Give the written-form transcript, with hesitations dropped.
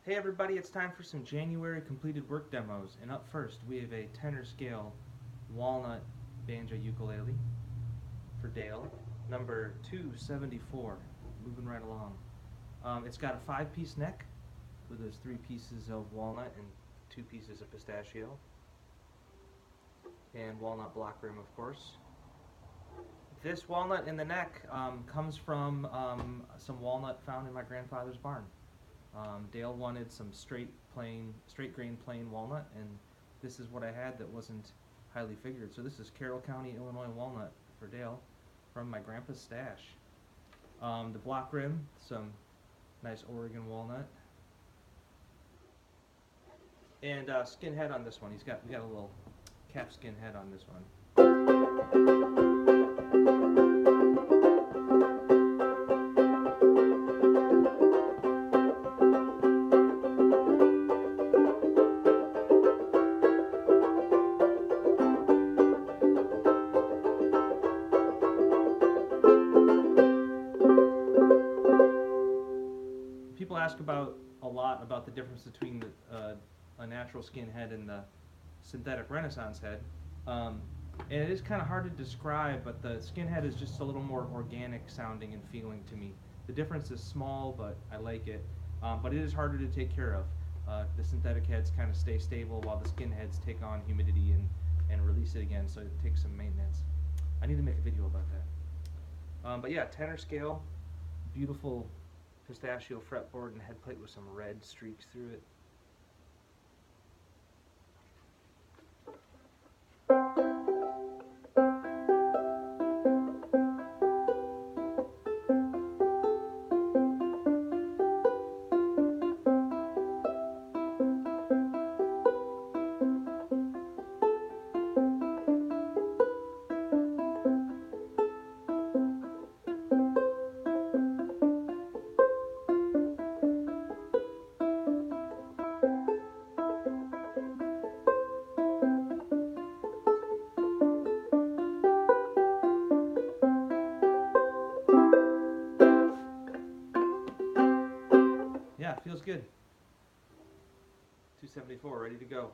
Hey everybody, it's time for some January completed work demos. And up first, we have a tenor scale walnut banjo ukulele for Dale, number 274. Moving right along. It's got a 5-piece neck with those 3 pieces of walnut and 2 pieces of pistachio, and walnut block rim, of course. This walnut in the neck comes from some walnut found in my grandfather's barn. Dale wanted some straight grain plain walnut, and this is what I had that wasn't highly figured. So this is Carroll County, Illinois walnut for Dale from my grandpa's stash. The block rim, some nice Oregon walnut, and skin head on this one. We got a little calfskin head on this one. People ask a lot about the difference between a natural skin head and the synthetic Renaissance head. And it is kind of hard to describe, but the skin head is just a little more organic sounding and feeling to me. The difference is small, but I like it. But it is harder to take care of. The synthetic heads kind of stay stable while the skin heads take on humidity and release it again, so it takes some maintenance. I need to make a video about that. But yeah, tenor scale, beautiful pistachio fretboard and head plate with some red streaks through it. Yeah, feels good. 274, ready to go.